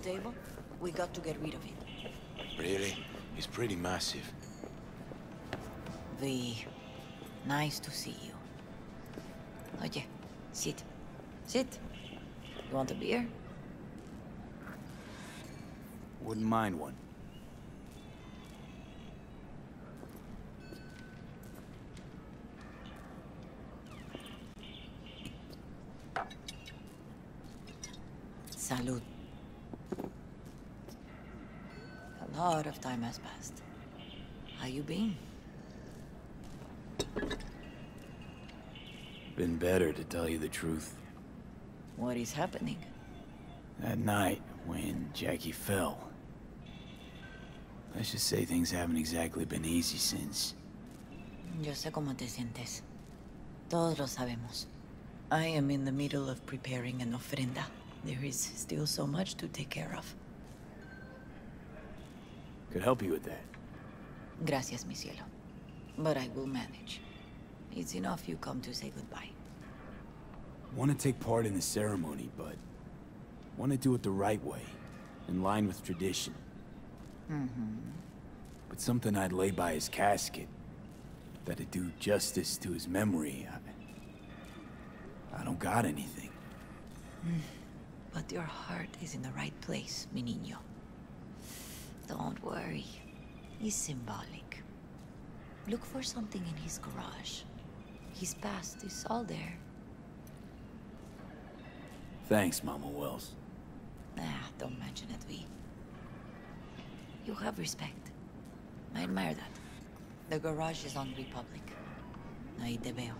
table? We got to get rid of it. Really? It's pretty massive. V, nice to see you. Oye, sit. Sit. You want a beer? Wouldn't mind one. Salud. A lot of time has passed. How you been? Been better, to tell you the truth. What is happening? That night, when Jackie fell. Let's just say things haven't exactly been easy since. Yo sé cómo te sientes. Todos lo sabemos. I am in the middle of preparing an ofrenda. There is still so much to take care of. Could help you with that. Gracias, mi cielo. But I will manage. It's enough you come to say goodbye. Want to take part in the ceremony, but want to do it the right way, in line with tradition. But something I'd lay by his casket, that'd do justice to his memory. I don't got anything. But your heart is in the right place, mi niño. Don't worry. It's symbolic. Look for something in his garage. His past is all there. Thanks, Mama Wells. Don't mention it, V. You have respect. I admire that. The garage is on Republic. Ahí te veo.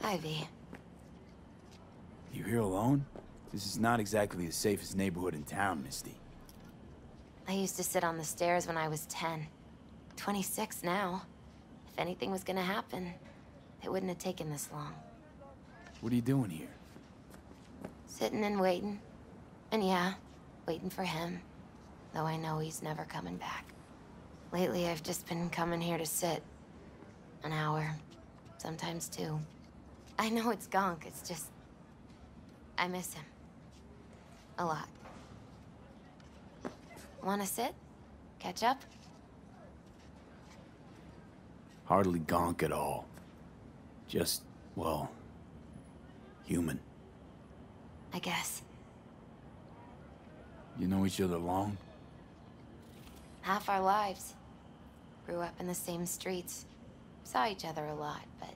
Ivy. You here alone? This is not exactly the safest neighborhood in town, Misty. I used to sit on the stairs when I was 10. 26 now. If anything was gonna happen, it wouldn't have taken this long. What are you doing here? Sitting and waiting. And yeah, waiting for him. Though I know he's never coming back. Lately, I've just been coming here to sit. An hour. Sometimes 2. I know it's gunk, it's just... I miss him. A lot. Wanna sit? Catch up? Hardly gonk at all. Just, well, human. I guess. You know each other long? Half our lives. Grew up in the same streets. Saw each other a lot, but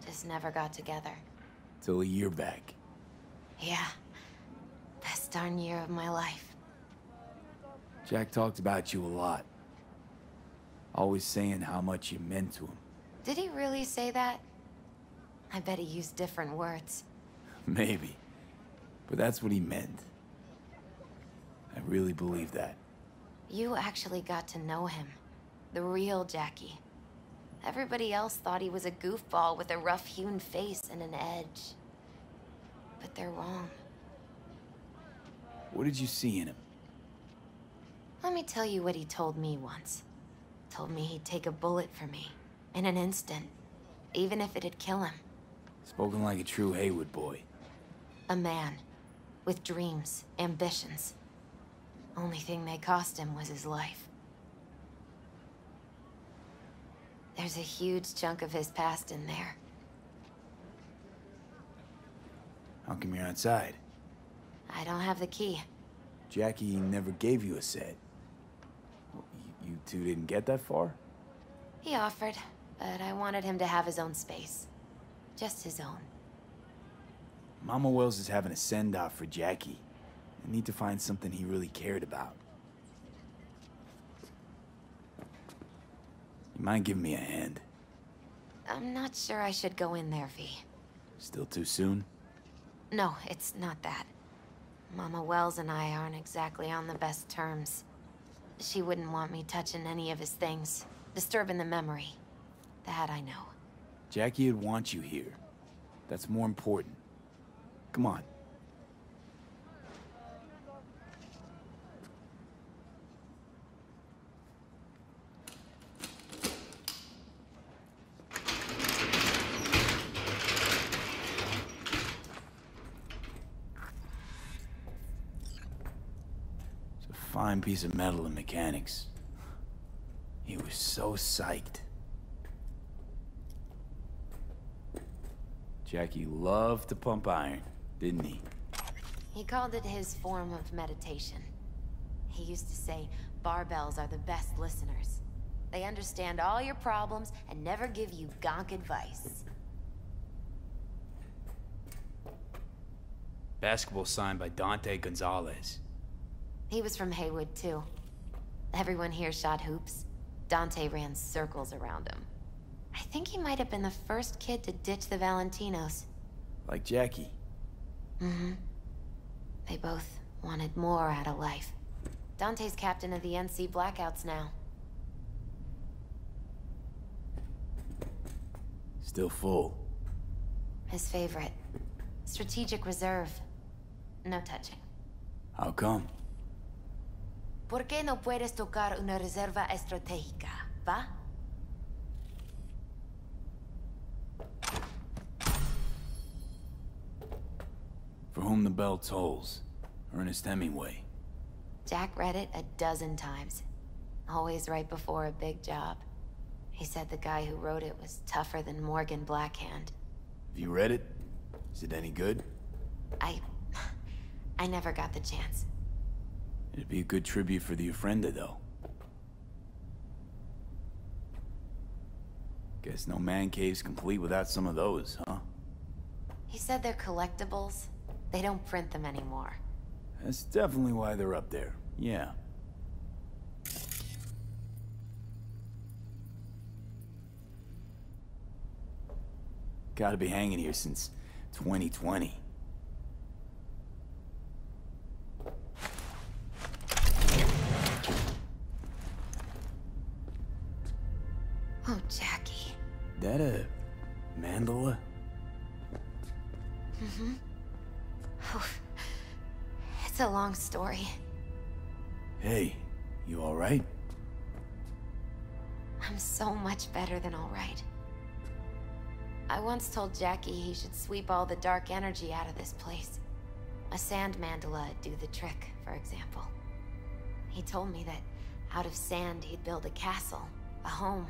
just never got together. Till a year back. Yeah. Best darn year of my life. Jack talked about you a lot. Always saying how much you meant to him. Did he really say that? I bet he used different words. Maybe. But that's what he meant. I really believe that. You actually got to know him. The real Jackie. Everybody else thought he was a goofball with a rough-hewn face and an edge. But they're wrong. What did you see in him? Let me tell you what he told me once. Told me he'd take a bullet for me. In an instant. Even if it'd kill him. Spoken like a true Haywood boy. A man. With dreams, ambitions. Only thing they cost him was his life. There's a huge chunk of his past in there. How come you're outside? I don't have the key. Jackie never gave you a set. You two didn't get that far? He offered, but I wanted him to have his own space. Just his own. Mama Wells is having a send-off for Jackie. I need to find something he really cared about. You mind giving me a hand? I'm not sure I should go in there, V. Still too soon? No, it's not that. Mama Wells and I aren't exactly on the best terms. She wouldn't want me touching any of his things, disturbing the memory. That I know. Jackie would want you here. That's more important. Come on. Fine piece of metal and mechanics. He was so psyched. Jackie loved to pump iron, didn't he? He called it his form of meditation. He used to say barbells are the best listeners. They understand all your problems and never give you gonk advice. Basketball signed by Dante Gonzalez. He was from Haywood, too. Everyone here shot hoops. Dante ran circles around him. I think he might have been the first kid to ditch the Valentinos. Like Jackie. Mm-hmm. They both wanted more out of life. Dante's captain of the NC Blackouts now. Still full. His favorite. Strategic reserve. No touching. How come? ¿Por qué no puedes tocar una reserva estratégica, va? For whom the bell tolls. Ernest Hemingway. Jack read it a dozen times. Always right before a big job. He said the guy who wrote it was tougher than Morgan Blackhand. Have you read it? Is it any good? I never got the chance. It'd be a good tribute for the Ofrenda, though. Guess no man cave's complete without some of those, huh? He said they're collectibles. They don't print them anymore. That's definitely why they're up there, yeah. Gotta be hanging here since 2020. Oh, Jackie. That a mandala? Mm-hmm. Oh, it's a long story. Hey, you alright? I'm so much better than alright. I once told Jackie he should sweep all the dark energy out of this place. A sand mandala'd do the trick, for example. He told me that out of sand he'd build a castle, a home,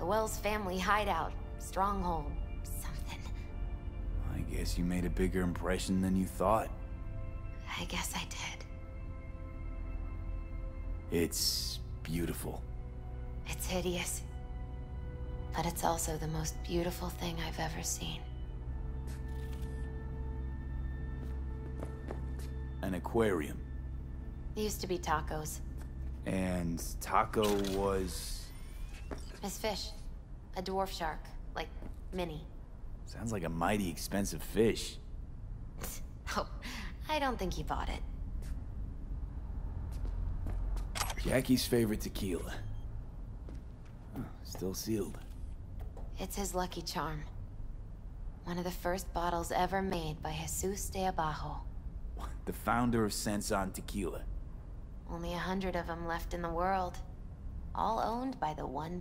the Wells family hideout, stronghold, something. I guess you made a bigger impression than you thought. I guess I did. It's beautiful. It's hideous. But it's also the most beautiful thing I've ever seen. An aquarium. It used to be tacos. And Taco was... His fish. A dwarf shark. Like, mini. Sounds like a mighty expensive fish. Oh, I don't think he bought it. Jackie's favorite tequila. Huh, still sealed. It's his lucky charm. One of the first bottles ever made by Jesus de Abajo. The founder of Sensan Tequila. Only 100 of them left in the world. All owned by the 1%.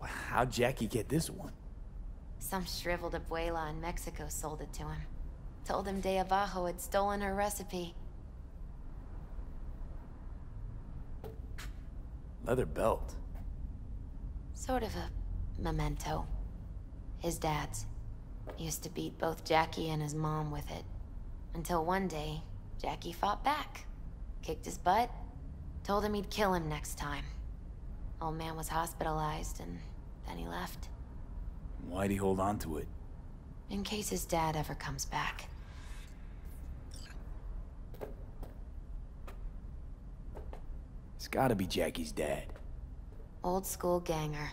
How'd Jackie get this one? Some shriveled abuela in Mexico sold it to him. Told him de Abajo had stolen her recipe. Leather belt. Sort of a memento. His dad's. Used to beat both Jackie and his mom with it. Until one day, Jackie fought back. Kicked his butt. Told him he'd kill him next time. Old man was hospitalized, and then he left. Why'd he hold on to it? In case his dad ever comes back. It's gotta be Jackie's dad. Old school ganger.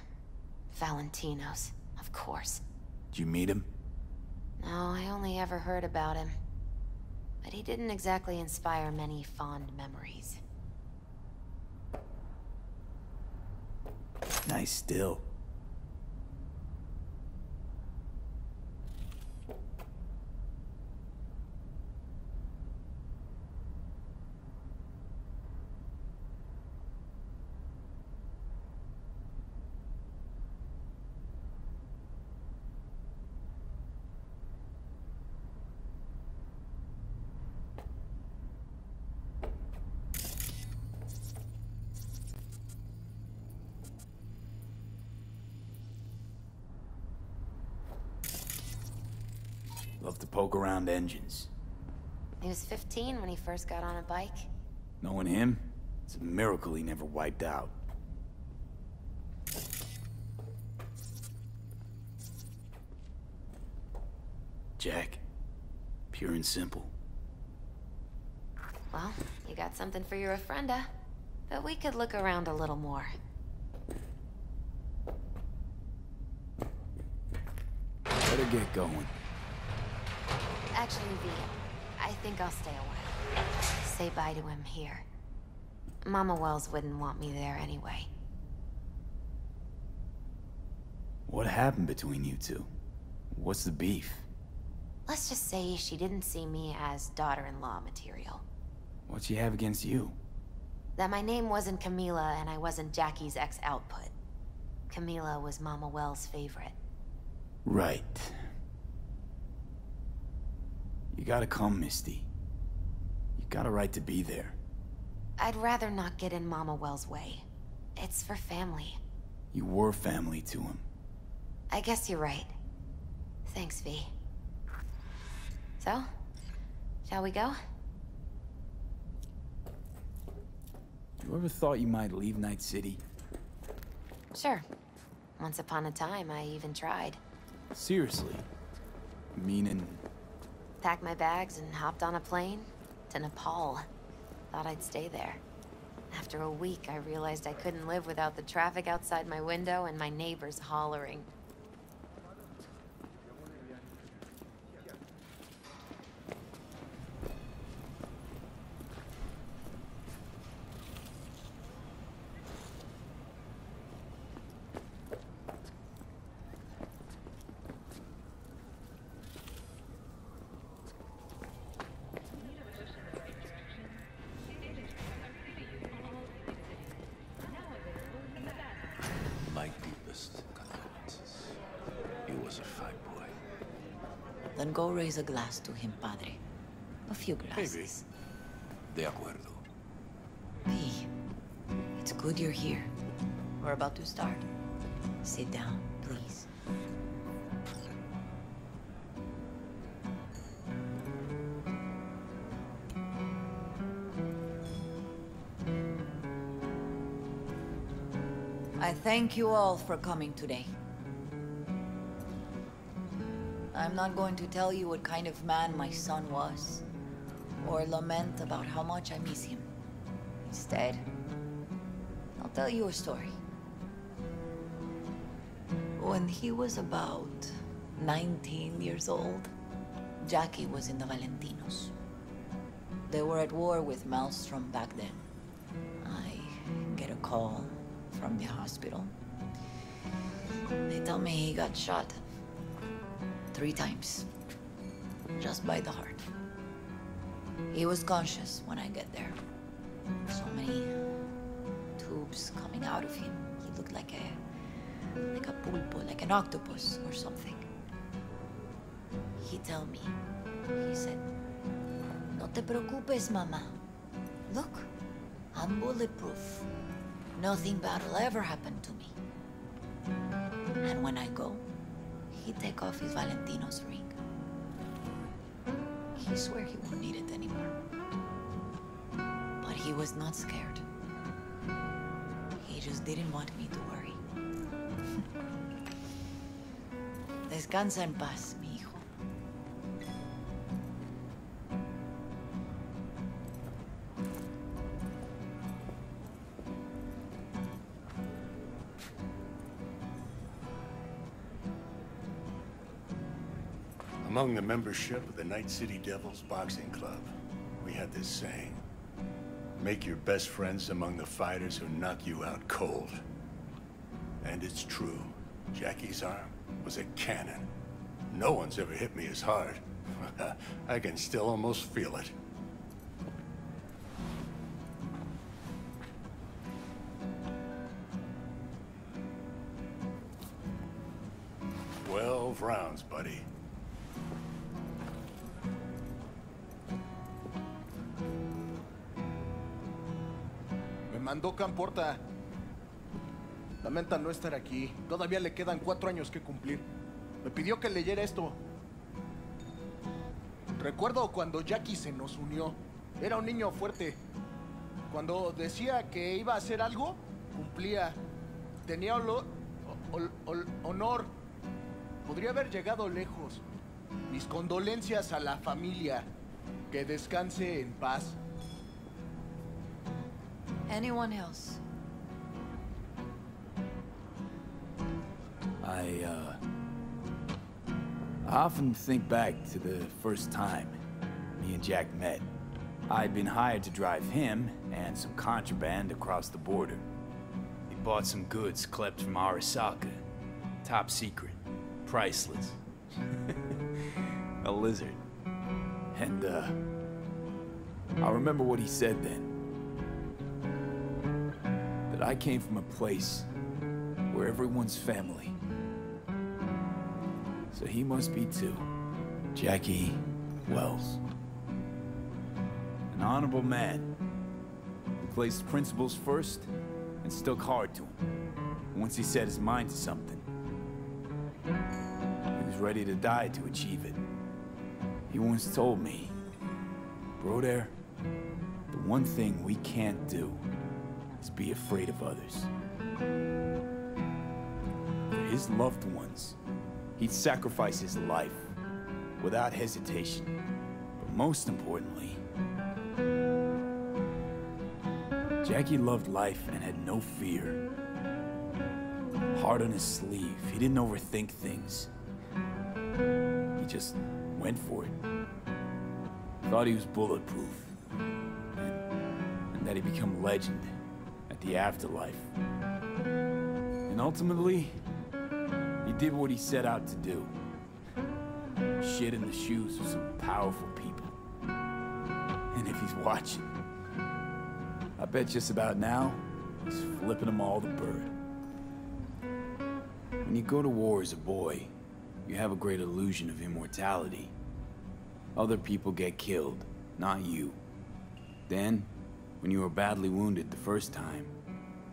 Valentinos, of course. Did you meet him? No, I only ever heard about him. But he didn't exactly inspire many fond memories. Nice still. Love to poke around engines. He was 15 when he first got on a bike. Knowing him, it's a miracle he never wiped out. Jack. Pure and simple. Well, you got something for your Ofrenda. But we could look around a little more. Better get going. Actually, V, I think I'll stay a while. Say bye to him here. Mama Wells wouldn't want me there anyway. What happened between you two? What's the beef? Let's just say she didn't see me as daughter-in-law material. What'd she have against you? That my name wasn't Camila and I wasn't Jackie's ex-output. Camila was Mama Wells' favorite. Right. You gotta come, Misty. You got a right to be there. I'd rather not get in Mama Wells' way. It's for family. You were family to him. I guess you're right. Thanks, V. So, shall we go? You ever thought you might leave Night City? Sure. Once upon a time, I even tried. Seriously? Meaning... Packed my bags and hopped on a plane to Nepal. Thought I'd stay there. After a week, I realized I couldn't live without the traffic outside my window and my neighbors hollering. My deepest condolences. He was a fine boy. Then go raise a glass to him, Padre. A few glasses. De acuerdo. V, it's good you're here. We're about to start. Sit down, please. I thank you all for coming today. I'm not going to tell you what kind of man my son was, or lament about how much I miss him. Instead, I'll tell you a story. When he was about 19 years old, Jackie was in the Valentinos. They were at war with Maelstrom back then. I get a call from the hospital. They tell me he got shot 3 times, just by the heart. He was conscious when I get there. So many tubes coming out of him. He looked like a pulpo, like an octopus or something. He tell me, he said, "No te preocupes, mama. Look, I'm bulletproof. Nothing bad will ever happen to me." And when I go, he take off his Valentino's ring. He swear he won't need it anymore. But he was not scared. He just didn't want me to worry. Descansa en paz, mi hijo. Among the membership of the Night City Devils Boxing Club, we had this saying: make your best friends among the fighters who knock you out cold. And it's true. Jackie's arm was a cannon. No one's ever hit me as hard. I can still almost feel it. "12 rounds, buddy." Me mandó Camporta. Lamenta no estar aquí. Todavía le quedan 4 años que cumplir. Me pidió que leyera esto. Recuerdo cuando Jackie se nos unió. Era un niño fuerte. Cuando decía que iba a hacer algo, cumplía. Tenía honor. Podría haber llegado lejos. Mis condolencias a la familia. Que descanse en paz. Anyone else? I often think back to the first time me and Jack met. I'd been hired to drive him and some contraband across the border. He bought some goods klept from Arasaka. Top secret. Priceless. A lizard. And, I remember what he said then. That I came from a place where everyone's family. So he must be too. Jackie Wells. An honorable man who placed principles first and stuck hard to him. Once he set his mind to something, he was ready to die to achieve it. He once told me, "Bro there, the one thing we can't do is be afraid of others." For his loved ones, he'd sacrifice his life without hesitation. But most importantly, Jackie loved life and had no fear. Heart on his sleeve, he didn't overthink things. He just went for it. Thought he was bulletproof. And that he'd become legend at the afterlife. And ultimately, he did what he set out to do. Shit in the shoes of some powerful people. And if he's watching, I bet just about now, he's flipping them all the bird. When you go to war as a boy, you have a great illusion of immortality. Other people get killed, not you. Then, when you are badly wounded the first time,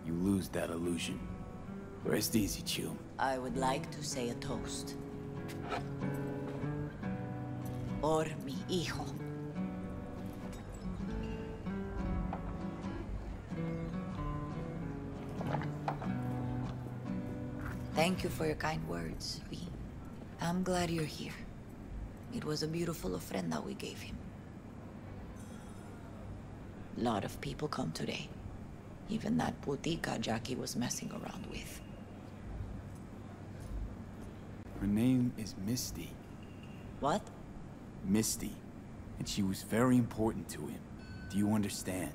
you lose that illusion. Rest easy, Chum. I would like to say a toast. Por mi hijo. Thank you for your kind words, V. I'm glad you're here. It was a beautiful ofrenda we gave him. A lot of people come today. Even that putica Jackie was messing around with. Her name is Misty. What? Misty. And she was very important to him. Do you understand?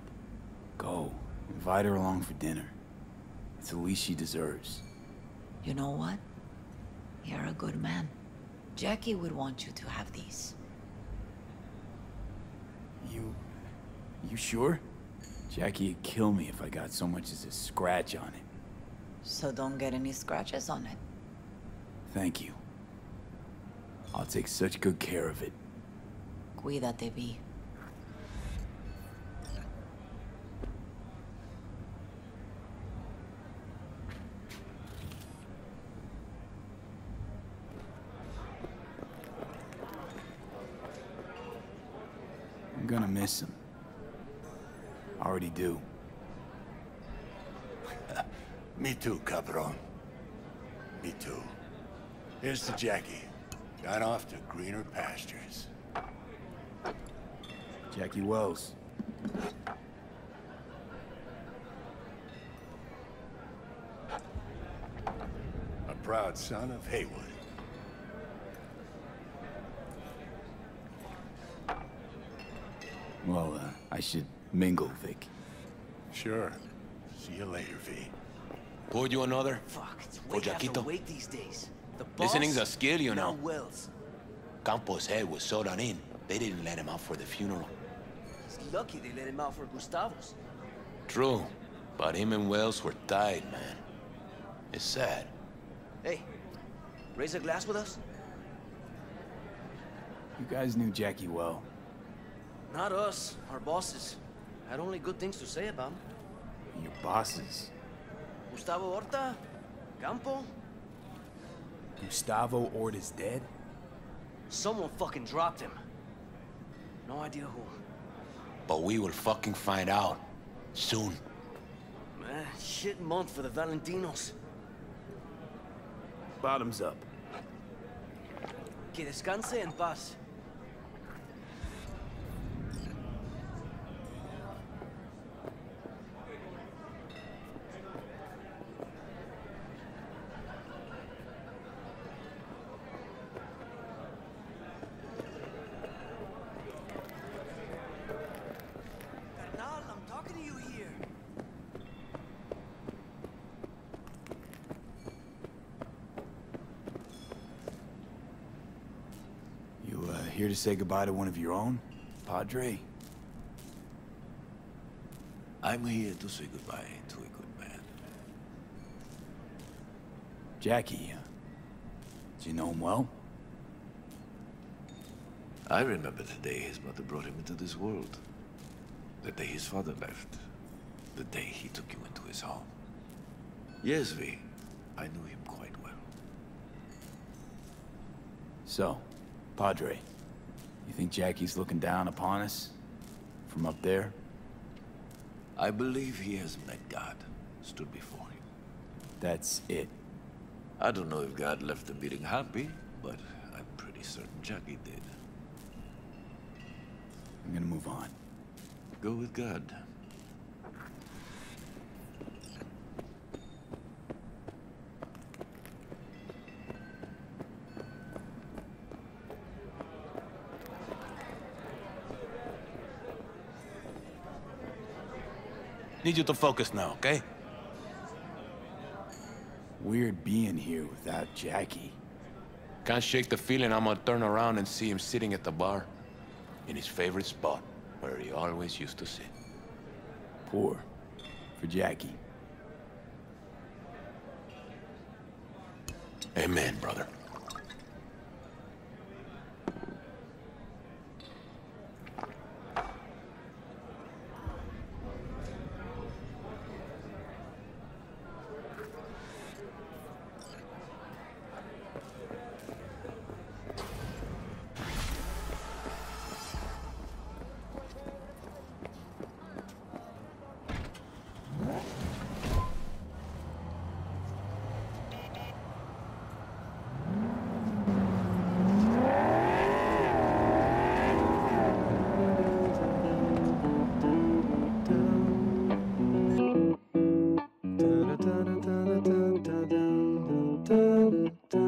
Go. Invite her along for dinner. It's the least she deserves. You know what? You're a good man. Jackie would want you to have these. You sure? Jackie'd kill me if I got so much as a scratch on it. So don't get any scratches on it. Thank you. I'll take such good care of it. Cuídate, V. I'm gonna miss him. I already do. Me too, cabron. Me too. Here's to Jackie. Gone off to greener pastures. Jackie Wells. A proud son of Haywood. Well, I should mingle, Vic. Sure. See you later, V. Poured you another? Fuck, it's For way after Jaquito? weight these days. The boss, Listening's a skill, you now know. Wells. Campos' head was sewed on in. They didn't let him out for the funeral. He's lucky they let him out for Gustavo's. True, but him and Wells were tied, man. It's sad. Hey, raise a glass with us? You guys knew Jackie well. Not us, our bosses. Had only good things to say about him. Your bosses. Gustavo Horta, Campo. Gustavo Orta's dead? Someone fucking dropped him. No idea who. But we will fucking find out. Soon. Shit month for the Valentinos. Bottoms up. Que descanse en paz. Carnal, I'm talking to you here. You, here to say goodbye to one of your own, Padre? I'm here to say goodbye to a good man. Jackie, do you know him well? I remember the day his mother brought him into this world. The day his father left. The day he took you into his home. Yes, V. I knew him quite well. So, Padre, you think Jackie's looking down upon us? From up there? I believe he has met God, stood before him. That's it. I don't know if God left the meeting happy, but I'm pretty certain Jackie did. I'm gonna move on. Go with God. Need you to focus now, okay? Weird being here without Jackie. Can't shake the feeling I'm gonna turn around and see him sitting at the bar. In his favorite spot, where he always used to sit. Poor. For Jackie. Amen, brother. Da da da da da da da da da da.